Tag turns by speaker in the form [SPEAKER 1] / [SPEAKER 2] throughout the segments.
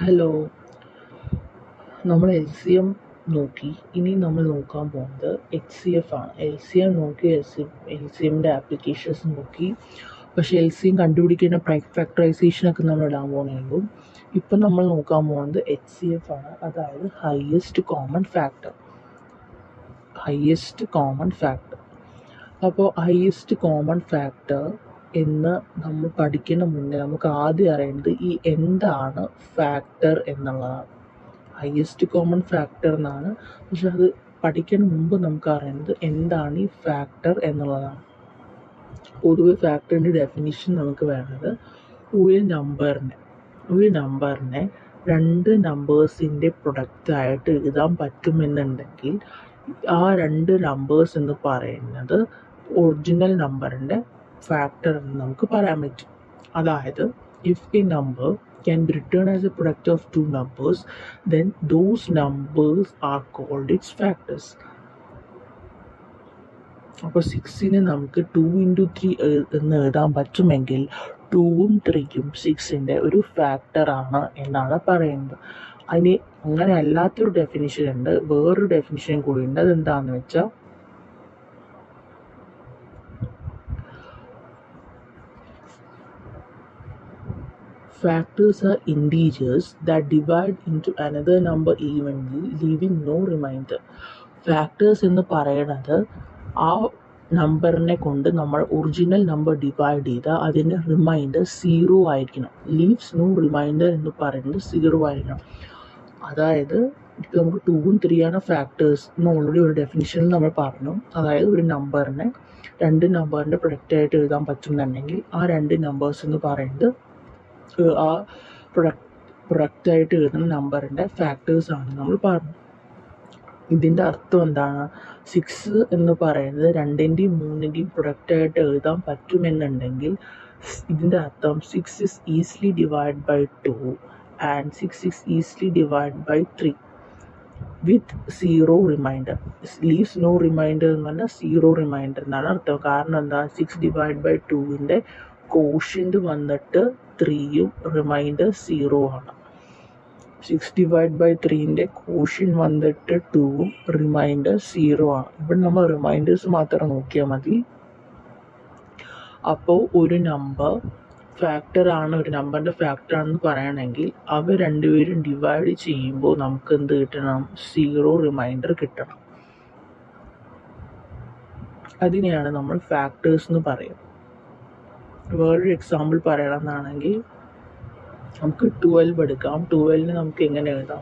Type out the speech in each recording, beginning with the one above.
[SPEAKER 1] Hello, നമ്മൾ L C M നോക്കി. ഇനി നമ്മൾ നോക്കാൻ പോകുന്നത് എച്ച് സി എഫ് ആണ്. എൽ സി എം നോക്കി, എൽ സി എമ്മിൻ്റെ ആപ്ലിക്കേഷൻസ് നോക്കി. പക്ഷേ എൽ സി എം കണ്ടുപിടിക്കുന്ന പ്രൈം ഫാക്ടറൈസേഷനൊക്കെ നമ്മൾ ഇടാൻ പോകുന്നേ ഉള്ളൂ. ഇപ്പം നമ്മൾ നോക്കാൻ പോകുന്നത് എച്ച് സി എഫ് ആണ്, അതായത് ഹയസ്റ്റ് കോമൺ ഫാക്ടർ. അപ്പോൾ ഹയസ്റ്റ് കോമൺ ഫാക്ടർ എന്ന് നമ്മൾ പഠിക്കുന്ന മുന്നേ നമുക്ക് ആദ്യം അറിയേണ്ടത് ഈ എന്താണ് ഫാക്ടർ എന്നുള്ളതാണ്. ഹയസ്റ്റ് കോമൺ ഫാക്ടർ എന്നാണ്, പക്ഷെ അത് പഠിക്കുന്ന മുമ്പ് നമുക്ക് അറിയേണ്ടത് എന്താണ് ഈ ഫാക്ടർ എന്നുള്ളതാണ്. പൊതുവെ ഫാക്ടറിൻ്റെ ഡെഫിനിഷൻ നമുക്ക് വേണ്ടത് ഒരു നമ്പറിനെ രണ്ട് നമ്പേഴ്സിൻ്റെ പ്രൊഡക്റ്റായിട്ട് എഴുതാൻ പറ്റുമെന്നുണ്ടെങ്കിൽ ആ രണ്ട് നമ്പേഴ്സ് എന്ന് പറയുന്നത് ഒറിജിനൽ നമ്പറിൻ്റെ ഫാക്ടർ എന്ന് നമുക്ക് പറയാൻ പറ്റും. അതായത് if a number can be written as a product of two numbers, then those numbers are called its factors. അപ്പോൾ 6നെ നമുക്ക് 2 × 3 എന്ന് എഴുതാൻ പറ്റുമെങ്കിൽ 2ഉം 3യും 6ൻ്റെ ഒരു ഫാക്ടറാണ് എന്നാണ് പറയുന്നത്. അതിന് അങ്ങനെ അല്ലാത്തൊരു ഡെഫിനിഷൻ ഉണ്ട്, വേറൊരു ഡെഫിനിഷൻ കൂടി ഉണ്ട്. അതെന്താണെന്ന് വെച്ചാൽ factors are integers that divide into another number evenly, leaving no remainder. Factors എന്ന് പറയുന്നത് ആ നമ്പറിനെ കൊണ്ട് നമ്മൾ ഒറിജിനൽ നമ്പർ ഡിവൈഡ് ചെയ്താൽ അതിൻ്റെ റിമൈൻഡർ 0 ആയിരിക്കണം. ലീവ്സ് നോ റിമൈൻഡർ എന്ന് പറയുന്നത് 0 ആയിരിക്കണം. അതായത് ഇപ്പോൾ നമുക്ക് 2ഉം 3യാണ് ഫാക്ടേഴ്സ് എന്ന് ഓൾറെഡി ഒരു ഡെഫിനിഷനിൽ നമ്മൾ പറഞ്ഞു. അതായത് ഒരു നമ്പറിനെ രണ്ട് നമ്പറിൻ്റെ പ്രൊഡക്റ്റായിട്ട് എഴുതാൻ പറ്റുന്നുണ്ടെങ്കിൽ ആ രണ്ട് നമ്പേഴ്സ് എന്ന് പറയുന്നത് ആ പ്രൊഡക്റ്റായിട്ട് എഴുതുന്ന നമ്പറിൻ്റെ ഫാക്ടേഴ്സാണ് നമ്മൾ പറഞ്ഞു. ഇതിൻ്റെ അർത്ഥം എന്താണ്? 6 എന്ന് പറയുന്നത് 2ൻ്റെയും 3ൻ്റെയും പ്രൊഡക്റ്റായിട്ട് എഴുതാൻ പറ്റുമെന്നുണ്ടെങ്കിൽ ഇതിൻ്റെ അർത്ഥം 6 is easily divided by 2 and 6 is easily divided by 3 with 0 remainder. Leaves no remainder എന്ന് പറഞ്ഞാൽ 0 remainder എന്നാണ് അർത്ഥം. കാരണം എന്താ? 6 divided by 2ൻ്റെ കോഷ്യൻ്റ് വന്നിട്ട് 3യും റിമൈൻഡർ 0 ആണ്. 6 divided by 3ൻ്റെ കോഷ്യൻ വന്നിട്ട് 2ഉം റിമൈൻഡർ 0 ആണ്. ഇവിടെ നമ്മൾ റിമൈൻഡേഴ്സ് മാത്രം നോക്കിയാൽ മതി. അപ്പോൾ ഒരു നമ്പർ ഫാക്ടറാണ്, ഒരു നമ്പറിൻ്റെ ഫാക്ടറാണെന്ന് പറയണമെങ്കിൽ അവ രണ്ടുപേരും ഡിവൈഡ് ചെയ്യുമ്പോൾ നമുക്ക് എന്ത് കിട്ടണം? 0 റിമൈൻഡർ കിട്ടണം. അതിനെയാണ് നമ്മൾ ഫാക്ടേഴ്സ് എന്ന് പറയും. വേറൊരു എക്സാമ്പിൾ പറയണമെന്നാണെങ്കിൽ നമുക്ക് 12 എടുക്കാം. 12നെ നമുക്ക് എങ്ങനെ എഴുതാം?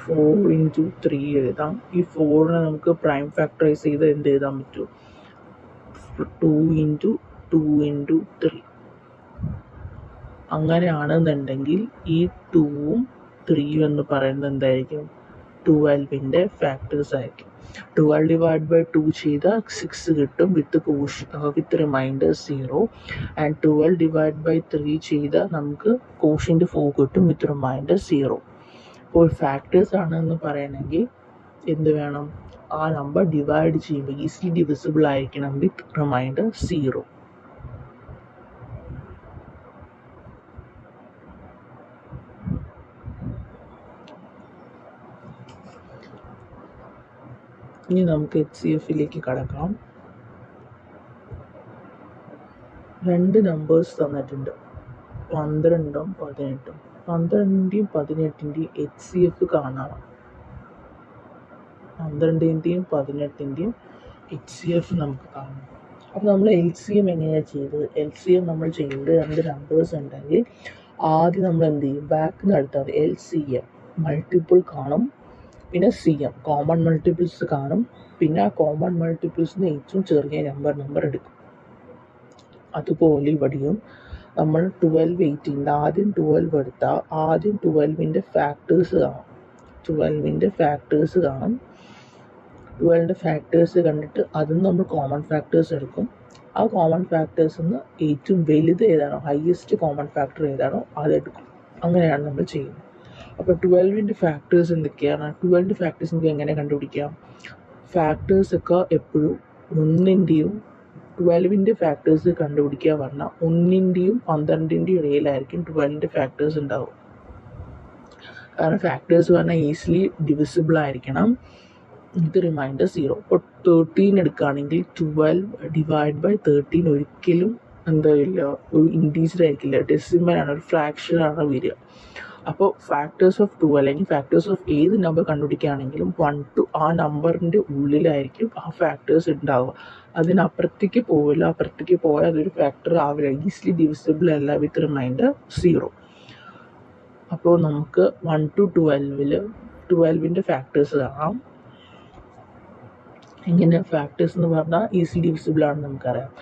[SPEAKER 1] 4 × 3 എഴുതാം. ഈ 4നെ നമുക്ക് പ്രൈം ഫാക്ടറൈസ് ചെയ്ത് എന്ത് എഴുതാൻ പറ്റും? 2 × 2 × 3. അങ്ങനെയാണെന്നുണ്ടെങ്കിൽ ഈ 2ഉം 3യും എന്ന് പറയുന്നത് എന്തായിരിക്കും? 12ൻ്റെ ഫാക്ടേഴ്സ് ആയിരിക്കും. 12 divided by 2 ചെയ്താൽ 6 കിട്ടും വിത്ത് റിമൈൻഡർ 0. ആൻഡ് 12 divided by 3 ചെയ്താൽ നമുക്ക് കോഷ്യൻ്റ് 4 കിട്ടും വിത്ത് റിമൈൻഡർ 0. അപ്പോൾ ഫാക്ടേഴ്സ് ആണെന്ന് പറയണമെങ്കിൽ എന്ത് വേണം? ആ നമ്പർ ഡിവൈഡ് ചെയ്യുമ്പോൾ ഈസിലി ഡിവിസിബിൾ ആയിരിക്കണം വിത്ത് റിമൈൻഡർ 0. ഇനി നമുക്ക് എച്ച് സി എഫിലേക്ക് കടക്കാം. രണ്ട് നമ്പേഴ്സ് തന്നിട്ടുണ്ട്, 12ഉം 18ഉം. 12ൻ്റെയും 18ൻ്റെയും എച്ച് സി എഫ് കാണണം. 12ൻ്റെയും 18ൻ്റെയും എച്ച് സി എഫ് നമുക്ക് കാണണം. അപ്പോൾ നമ്മൾ എൽ സി എം എങ്ങനെയാണ് ചെയ്തത്? എൽ സി എം നമ്മൾ ചെയ്യുന്നത് രണ്ട് നമ്പേഴ്സ് ഉണ്ടെങ്കിൽ ആദ്യം നമ്മൾ എന്ത് ചെയ്യും? ബാക്കിൽ നിന്ന് എടുത്താൽ മതി. എൽ സി എം മൾട്ടിപ്പിൾ കാണും, പിന്നെ സി എം കോമൺ മൾട്ടിപ്പിൾസ് കാണും. പിന്നെ ആ കോമൺ മൾട്ടിപ്പിൾസിന് ഏറ്റവും ചെറിയ നമ്പർ എടുക്കും. അതുപോലെ ഇവിടെയും നമ്മൾ 12 18 ആദ്യം 12 എടുത്താൽ ആദ്യം 12ൻ്റെ ഫാക്ടേഴ്സ് കാണും. 12ൻ്റെ ഫാക്ടേഴ്സ് കണ്ടിട്ട് അതിൽ നമ്മൾ കോമൺ ഫാക്ടേഴ്സ് എടുക്കും. ആ കോമൺ ഫാക്ടേഴ്സിൽ നിന്ന് ഏറ്റവും വലുത് ഏതാണോ, ഹയസ്റ്റ് കോമൺ ഫാക്ടർ ഏതാണോ അതെടുക്കും. അങ്ങനെയാണ് നമ്മൾ ചെയ്യുന്നത്. അപ്പോൾ 12ൻ്റെ ഫാക്ടേഴ്സ് എന്തൊക്കെയാണ്? 12ൻ്റെ ഫാക്ടേഴ്സ് നമുക്ക് എങ്ങനെ കണ്ടുപിടിക്കാം? ഫാക്ടേഴ്സൊക്കെ എപ്പോഴും 1ൻ്റെയും 12ൻ്റെ ഫാക്ടേഴ്സ് കണ്ടുപിടിക്കുക പറഞ്ഞാൽ 1ൻ്റെയും 12ൻ്റെയും ഇടയിലായിരിക്കും 12ൻ്റെ ഫാക്ടേഴ്സ് ഉണ്ടാവും. കാരണം ഫാക്ടേഴ്സ് പറഞ്ഞാൽ ഈസിലി ഡിവിസിബിൾ ആയിരിക്കണം വിത്ത് റിമൈൻഡർ 0. ഇപ്പോൾ 13 എടുക്കുകയാണെങ്കിൽ 12 ഡിവൈഡ് ബൈ 13 ഒരിക്കലും എന്താ ഇല്ല, ഒരു ഇൻറ്റീജർ ആയിരിക്കില്ല, ഡെസിമലാണ്, ഒരു ഫ്രാക്ഷനാണ് വരിക. അപ്പോൾ ഫാക്ടേഴ്സ് ഓഫ് 2 അല്ലെങ്കിൽ ഫാക്ടേഴ്സ് ഓഫ് ഏത് നമ്പർ കണ്ടുപിടിക്കുകയാണെങ്കിലും 1 to ആ നമ്പറിൻ്റെ ഉള്ളിലായിരിക്കും ആ ഫാക്ടേഴ്സ് ഉണ്ടാവുക. അതിനപ്പുറത്തേക്ക് പോവില്ല. അപ്പുറത്തേക്ക് പോയാൽ അതൊരു ഫാക്ടർ ആവില്ല, ഈസിലി ഡിവിസിബിൾ അല്ല വിത്ത് റിമൈൻഡർ 0. അപ്പോൾ നമുക്ക് 1 to 12ൻ്റെ ഫാക്ടേഴ്സ് കാണാം. ഇങ്ങനെ ഫാക്ടേഴ്സ് എന്ന് പറഞ്ഞാൽ ഈസിലി ഡിവിസിബിൾ ആണെന്ന് നമുക്കറിയാം.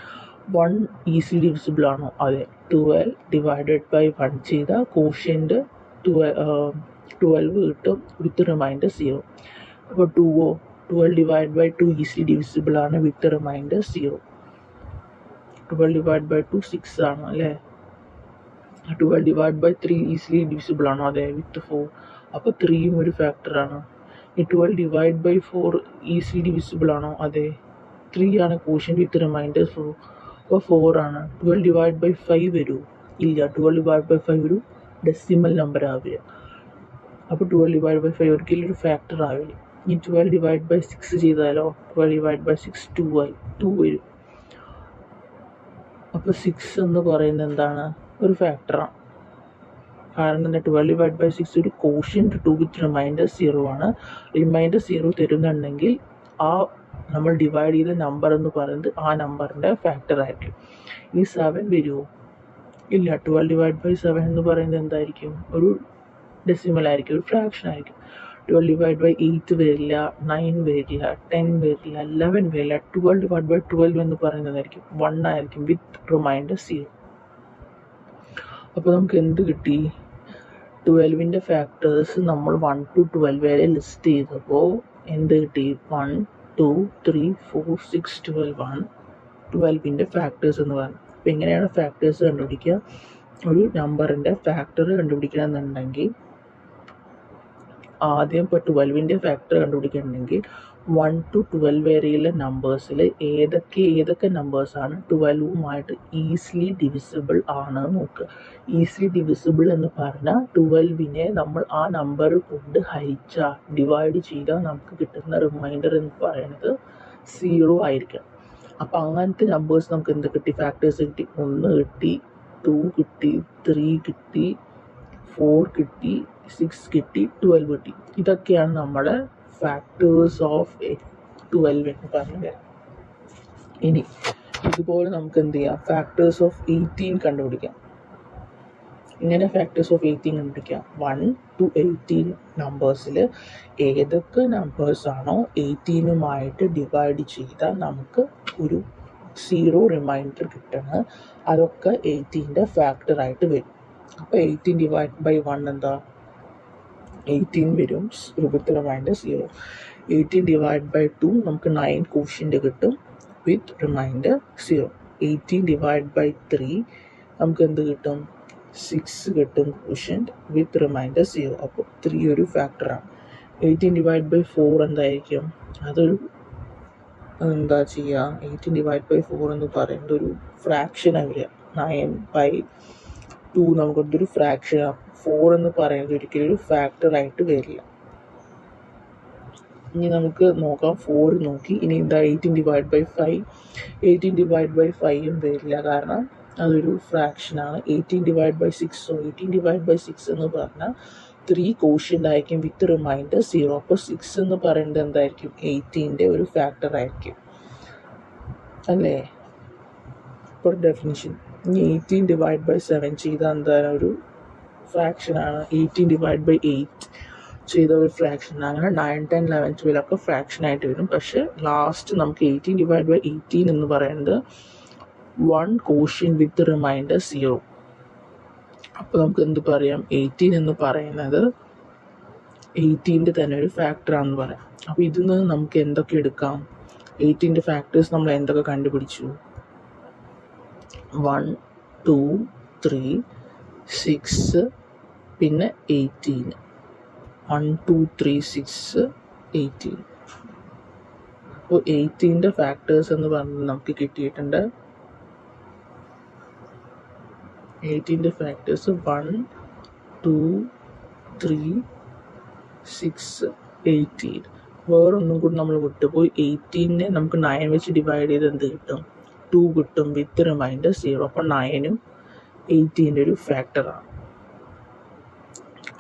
[SPEAKER 1] 1 ഈസിലി ഡിവിസിബിൾ ആണോ? അതെ. 12 ഡിവൈഡഡ് ബൈ 1 ചെയ്താൽ കോഷ്യൻ്റ് 12 കിട്ടും വിത്ത് റിമൈൻഡർ 0. അപ്പോൾ 2 12 ഡിവൈഡ് ബൈ 2 ഈസിലി ഡിവിസിബിൾ ആണ് വിത്ത് റിമൈൻഡർ 0. 12 ഡിവൈഡ് ബൈ 2 6 ആണ് അല്ലേ. 12 ഡിവൈഡ് ബൈ 3 ഈസിലി ഡിവിസിബിൾ ആണോ? അതെ, വിത്ത് 4. അപ്പോൾ 3യും ഒരു ഫാക്ടറാണ്. ഈ 12 ഡിവൈഡ് ബൈ 4 ഈസിലി ഡിവിസിബിൾ ആണോ? അതെ, 3 ആണ് കോഷ്യൻ്റ് വിത്ത് റിമൈൻഡർ 4. അപ്പോൾ 4 ആണ്. 12 ഡിവൈഡ് ബൈ 5 വരൂ? ഇല്ല. 12 ഡിവൈഡ് ബൈ 5 ഒരു ഡെസിമൽ നമ്പർ ആവില്ല. അപ്പോൾ 12 ഡിവൈഡ് ബൈ 5 ഒരിക്കലും ഒരു ഫാക്ടർ ആവില്ല. ഈ 12 ഡിവൈഡ് ബൈ 6 ചെയ്താലോ? 12 ഡിവൈഡ് ബൈ 6 2 വരും. അപ്പോൾ 6 എന്ന് പറയുന്നത് എന്താണ്? ഒരു ഫാക്ടറാണ്. കാരണം എന്താ? 12 ഡിവൈഡ് ബൈ 6 ഒരു കോഷ്യൻ്റ് 2 വിത്ത് റിമൈൻഡർ 0 ആണ്. റിമൈൻഡർ 0 തരുന്നുണ്ടെങ്കിൽ ആ നമ്മൾ ഡിവൈഡ് ചെയ്ത നമ്പർ എന്ന് പറയുന്നത് ആ നമ്പറിൻ്റെ ഫാക്ടർ ആയിരിക്കും. ഈ 7 വരുമോ? ഇല്ല. 12 ഡിവൈഡ് ബൈ 7 എന്ന് പറയുന്നത് എന്തായിരിക്കും? ഒരു ഡെസിമൽ ആയിരിക്കും, ഒരു ഫ്രാക്ഷൻ ആയിരിക്കും. 12 ഡിവൈഡ് ബൈ 8 വരില്ല, 9 വരില്ല, 10 വരില്ല, 11 വരില്ല. 12 ഡിവൈഡ് ബൈ 12 എന്ന് പറയുന്നതായിരിക്കും 1 ആയിരിക്കും വിത്ത് റിമൈൻഡർ 0. അപ്പോൾ നമുക്ക് എന്ത് കിട്ടി? 12ൻ്റെ ഫാക്ടേഴ്സ് നമ്മൾ 1 to 12 വരെ ലിസ്റ്റ് ചെയ്തപ്പോൾ എന്ത് കിട്ടി? 1 2 3 4 6 12 12ൻ്റെ ഫാക്ടേഴ്സ് എന്ന് പറഞ്ഞു. അപ്പോൾ എങ്ങനെയാണ് ഫാക്ടേഴ്സ് കണ്ടുപിടിക്കുക? ഒരു നമ്പറിൻ്റെ ഫാക്ടർ കണ്ടുപിടിക്കണമെന്നുണ്ടെങ്കിൽ ആദ്യം ഇപ്പോൾ 12ൻ്റെ ഫാക്ടർ കണ്ടുപിടിക്കണമെങ്കിൽ 1 to 12 വരെയുള്ള നമ്പേഴ്സിൽ ഏതൊക്കെ നമ്പേഴ്സാണ് 12വുമായിട്ട് ഈസിലി ഡിവിസിബിൾ ആണ് നോക്കുക. ഈസിലി ഡിവിസിബിൾ എന്ന് പറഞ്ഞാൽ 12നെ നമ്മൾ ആ നമ്പർ കൊണ്ട് ഡിവൈഡ് ചെയ്താൽ നമുക്ക് കിട്ടുന്ന റിമൈൻഡർ എന്ന് പറയുന്നത് 0 ആയിരിക്കണം. അപ്പോൾ അങ്ങനത്തെ നമ്പേഴ്സ് നമുക്ക് എന്ത് കിട്ടി? ഫാക്ടേഴ്സ് കിട്ടി. 1 കിട്ടി, 2 കിട്ടി, 3 കിട്ടി, 4 കിട്ടി, 6 കിട്ടി, 12 കിട്ടി. ഇതൊക്കെയാണ് നമ്മുടെ ഫാക്ടേഴ്സ് ഓഫ് 12 എന്ന് പറഞ്ഞത്. ഇനി ഇതുപോലെ നമുക്ക് എന്ത് ചെയ്യാം? ഫാക്ടേഴ്സ് ഓഫ് 18 കണ്ടുപിടിക്കാം. ഇങ്ങനെ ഫാക്ടേഴ്സ് ഓഫ് 18 കണ്ടുപിടിക്കാം. 1 to 18 നമ്പേഴ്സിൽ ഏതൊക്കെ നമ്പേഴ്സാണോ 18നുമായിട്ട് ഡിവൈഡ് ചെയ്താൽ നമുക്ക് ഒരു 0 റിമൈൻഡർ കിട്ടുന്നത്, അതൊക്കെ 18ൻ്റെ ഫാക്ടറായിട്ട് വരും. അപ്പോൾ 18 ഡിവൈഡ് ബൈ 1 എന്താ? 18 വരും വിത്ത് റിമൈൻഡർ 0. 18 ഡിവൈഡ് ബൈ 2 നമുക്ക് 9 കോഷ്യൻ്റ് കിട്ടും വിത്ത് റിമൈൻഡർ 0. 18 ഡിവൈഡ് ബൈ 3 നമുക്ക് എന്ത് കിട്ടും? 6 കിട്ടും കോഷ്യൻ്റ് വിത്ത് റിമൈൻഡർ 0. അപ്പോൾ 3 ഒരു ഫാക്ടറാണ്. 18 ഡിവൈഡ് ബൈ 4 എന്തായിരിക്കും? അതൊരു എന്താ ചെയ്യുക? 18 ഡിവൈഡ് ബൈ 4 എന്ന് പറയുന്നത് ഒരു ഫ്രാക്ഷനാണ് വരിക. 9/2 നമുക്കൊരു ഫ്രാക്ഷനാണ്. 4 എന്ന് പറയുന്നത് ഒരിക്കലും ഒരു ഫാക്ടറായിട്ട് വരില്ല. ഇനി നമുക്ക് നോക്കാം. 4 നോക്കി. ഇനി എന്താ? 18 ഡിവൈഡ് ബൈ 5. 18 ഡിവൈഡ് ബൈ 5 വരില്ല, കാരണം അതൊരു ഫ്രാക്ഷനാണ്. 18 ഡിവൈഡ് ബൈ 6. 18 ഡിവൈഡ് ബൈ 6 എന്ന് പറഞ്ഞാൽ 3 കോഷ്യൻ്റ് ആയിരിക്കും വിത്ത് റിമൈൻഡർ 0. അപ്പോൾ 6 എന്ന് പറയുന്നത് എന്തായിരിക്കും? 18ൻ്റെ ഒരു ഫാക്ടർ ആയിരിക്കും അല്ലേ? ഇപ്പോൾ ഡെഫിനിഷൻ. ഇനി 18 ഡിവൈഡ് ബൈ 7 ചെയ്താൽ എന്താണ്? ഒരു ഫ്രാക്ഷനാണ്. 18 ഡിവൈഡ് ബൈ 8 ചെയ്ത ഒരു ഫ്രാക്ഷൻ. അങ്ങനെ 9 10 11 12 ഒക്കെ ഫ്രാക്ഷനായിട്ട് വരും. പക്ഷേ ലാസ്റ്റ് നമുക്ക് 18 ഡിവൈഡ് ബൈ 18 എന്ന് പറയുന്നത് 1 കോഷ്യൻ്റ് വിത്ത് റിമൈൻഡർ 0. അപ്പോൾ നമുക്ക് എന്ത് പറയാം? 18 എന്ന് പറയുന്നത് 18ൻ്റെ തന്നെ ഒരു ഫാക്ടറാണെന്ന് പറയാം. അപ്പോൾ ഇതിൽ നിന്ന് നമുക്ക് എന്തൊക്കെ എടുക്കാം? 18ൻ്റെ ഫാക്ടേഴ്സ് നമ്മൾ എന്തൊക്കെ കണ്ടുപിടിച്ചു? 1 2 3 6 പിന്നെ 18. 1 2 3 6 18. അപ്പോൾ 18ൻ്റെ ഫാക്ടേഴ്സ് എന്ന് പറഞ്ഞ് നമുക്ക് കിട്ടിയിട്ടുണ്ട്. 18ൻ്റെ ഫാക്ടേഴ്സ് 1, 2, 3, 6, 18. വേറൊന്നും കൂടി നമ്മൾ വിട്ടുപോയി. 18നെ നമുക്ക് 9 വെച്ച് ഡിവൈഡ് ചെയ്ത് എന്ത് കിട്ടും? 2 കിട്ടും വിത്ത് റിമൈൻഡർ 0. അപ്പോൾ 9ഉം 18ൻ്റെ ഒരു ഫാക്ടറാണ്.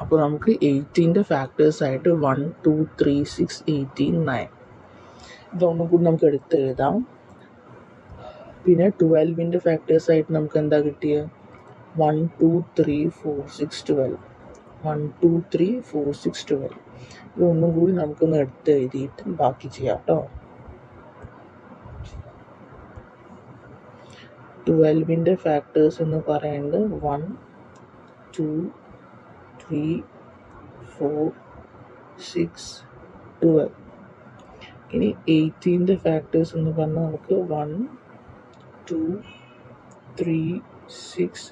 [SPEAKER 1] അപ്പോൾ നമുക്ക് 18ൻ്റെ ഫാക്ടേഴ്സ് ആയിട്ട് 1, 2, 3, 6, 18, 9 ഇതൊന്നും കൂടി നമുക്ക് എടുത്ത് എഴുതാം. പിന്നെ 12ൻ്റെ ഫാക്ടേഴ്സ് ആയിട്ട് നമുക്ക് എന്താ കിട്ടിയത്? 1, 2, 3, 4, 6, 12. 1, 2, 3, 4, 6, 12. ഇതൊന്നും കൂടി നമുക്കൊന്ന് എടുത്ത് എഴുതിയിട്ട് ബാക്കി ചെയ്യാം കേട്ടോ. 12ൻ്റെ ഫാക്ടേഴ്സ് എന്ന് പറയുന്നത് 1, 2, 3, 4, 6, 12. ഇനി 18ൻ്റെ ഫാക്ടേഴ്സ് എന്ന് പറഞ്ഞാൽ നമുക്ക് 1, 2, 3, 6,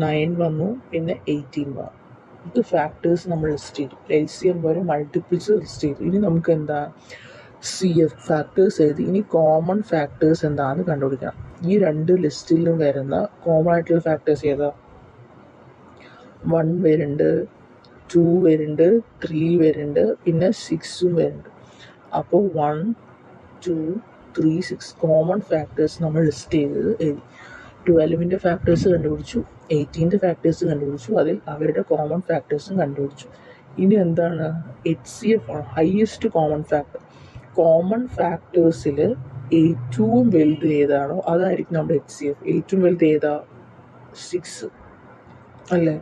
[SPEAKER 1] 9 വന്നു, പിന്നെ 18 വന്നു. ഇത് ഫാക്ടേഴ്സ് നമ്മൾ ലിസ്റ്റ് ചെയ്തു. LCM വരെ മൾട്ടിപ്പിൾസ് ലിസ്റ്റ് ചെയ്തു. ഇനി നമുക്ക് എന്താ CF ഫാക്ടേഴ്സ് എഴുതി. ഇനി കോമൺ ഫാക്ടേഴ്സ് എന്താണെന്ന് കണ്ടുപിടിക്കണം. ഈ രണ്ട് ലിസ്റ്റിലും വരുന്ന കോമൺ ആയിട്ടുള്ള ഫാക്ടേഴ്സ് ഏതാ? 1 വരുന്നുണ്ട്, 2 വരുന്നുണ്ട്, 3 വരുന്നുണ്ട്, പിന്നെ 6ഉം വരുന്നുണ്ട്. അപ്പോൾ 1, 2, 3, 6 കോമൺ ഫാക്ടേഴ്സ് നമ്മൾ ലിസ്റ്റ് ചെയ്തത് എഴുതി. 12ൻ്റെ ഫാക്ടേഴ്സ് കണ്ടുപിടിച്ചു, 18ൻ്റെ ഫാക്ടേഴ്സ് കണ്ടുപിടിച്ചു, അതിൽ അവരുടെ കോമൺ ഫാക്ടേഴ്സും കണ്ടുപിടിച്ചു. ഇനി എന്താണ്? HCF ആണ്, ഹയസ്റ്റ് കോമൺ ഫാക്ടർ. കോമൺ ഫാക്ടേഴ്സിൽ ഏറ്റവും വലുത് ഏതാണോ അതായിരിക്കും നമ്മുടെ HCF. ഏറ്റവും വലുത് ഏതാ? 6 അല്ലേ?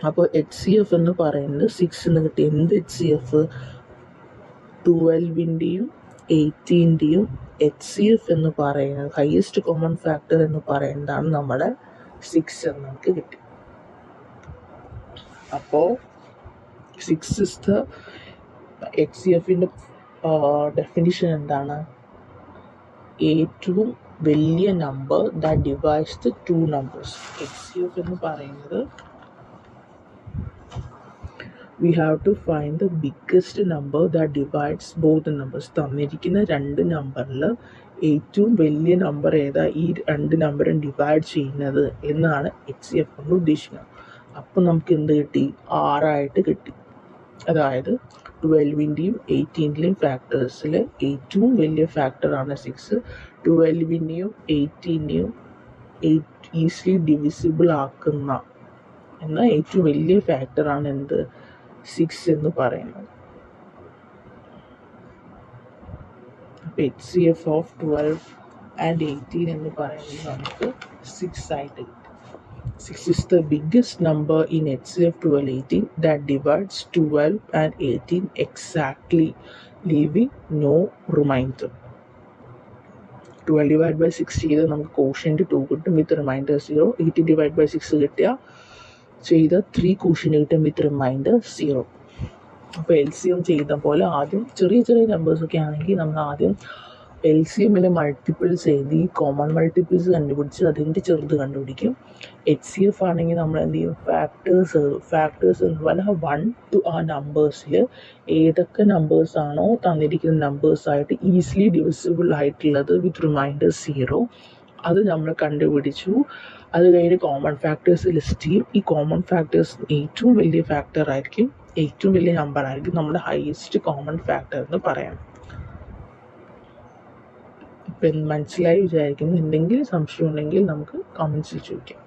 [SPEAKER 1] അപ്പോൾ HCF എന്ന് പറയുന്നത് 6 എന്ന് കിട്ടി. എന്ത് HCF? 12ൻ്റെയും 18ൻ്റെയും HCF എന്ന് പറയുന്നത്, ഹയസ്റ്റ് കോമൺ ഫാക്ടർ എന്ന് പറയുന്നതാണ് നമ്മുടെ 6 എന്ന് നമുക്ക് കിട്ടി. അപ്പോൾ 6 ഇസ് ദ HCFൻ്റെ ഡെഫിനിഷൻ എന്താണ്? ഏറ്റവും വലിയ number that divides the two numbers. HCF എന്ന് പറയുന്നത് we have to find the biggest number that divides both the numbers. തന്നിരിക്കുന്ന രണ്ട് നമ്പറിൽ ഏറ്റവും വലിയ നമ്പർ ഏതാ ഈ രണ്ട് നമ്പറും ഡിവൈഡ് ചെയ്യുന്നത് എന്നാണ് HCF കൊണ്ട് ഉദ്ദേശിക്കുന്നത്. അപ്പം നമുക്ക് എന്ത് കിട്ടി? 6 കിട്ടി. അതായത് 12ൻ്റെയും 18ൻ്റെയും ഫാക്ടേഴ്സിൽ ഏറ്റവും വലിയ ഫാക്ടറാണ് 6. 12ൻ്റെയും 18ൻ്റെയും ഈസിലി ഡിവിസിബിൾ ആക്കുന്ന എന്ന ഏറ്റവും വലിയ ഫാക്ടറാണ് എന്ത്? 6 എന്ന് പറയുന്നത്. HCF ഓഫ് 12 and 18 എന്ന് പറയുന്നത് നമുക്ക് 6 ആയിട്ട് കിട്ടും. 6 is the biggest number in HCF 12-18 that divides 12 and 18 exactly, leaving no remainder. 12 divided by 6 ചെയ്ത് നമുക്ക് quotient 2 കിട്ടും വിത്ത് റിമൈൻഡർ 0. 18 divided by 6 കിട്ടിയാൽ ചെയ്ത 3 ക്വസ്റ്റ്യൻ കിട്ടും വിത്ത് റിമൈൻഡർ 0. അപ്പോൾ LCM ചെയ്ത പോലെ ആദ്യം ചെറിയ ചെറിയ നമ്പേഴ്സൊക്കെ ആണെങ്കിൽ നമ്മൾ ആദ്യം LCMലെ മൾട്ടിപ്പിൾസ് എഴുതി കോമൺ മൾട്ടിപ്പിൾസ് കണ്ടുപിടിച്ച് അതിൻ്റെ ചെറുത് കണ്ടുപിടിക്കും. HCF ആണെങ്കിൽ നമ്മൾ എന്ത് ചെയ്യും? ഫാക്ടേഴ്സ് എന്ന് പറഞ്ഞാൽ 1 to ആ നമ്പേഴ്സിൽ ഏതൊക്കെ നമ്പേഴ്സാണോ തന്നിരിക്കുന്ന നമ്പേഴ്സായിട്ട് ഈസിലി ഡിവിസിബിൾ ആയിട്ടുള്ളത് വിത്ത് റിമൈൻഡർ 0 അത് നമ്മൾ കണ്ടുപിടിച്ചു. അത് കഴിഞ്ഞ് കോമൺ ഫാക്ടേഴ്സ് ലിസ്റ്റ് ചെയ്യും. ഈ കോമൺ ഫാക്ടേഴ്സ് ഏറ്റവും വലിയ ഫാക്ടർ ആയിരിക്കും, ഏറ്റവും വലിയ നമ്പർ ആയിരിക്കും നമ്മുടെ ഹയസ്റ്റ് കോമൺ ഫാക്ടർ എന്ന് പറയാം. ഇപ്പം മനസ്സിലായി വിചാരിക്കുന്നു. എന്തെങ്കിലും സംശയം ഉണ്ടെങ്കിൽ നമുക്ക് കമൻസിൽ ചോദിക്കാം.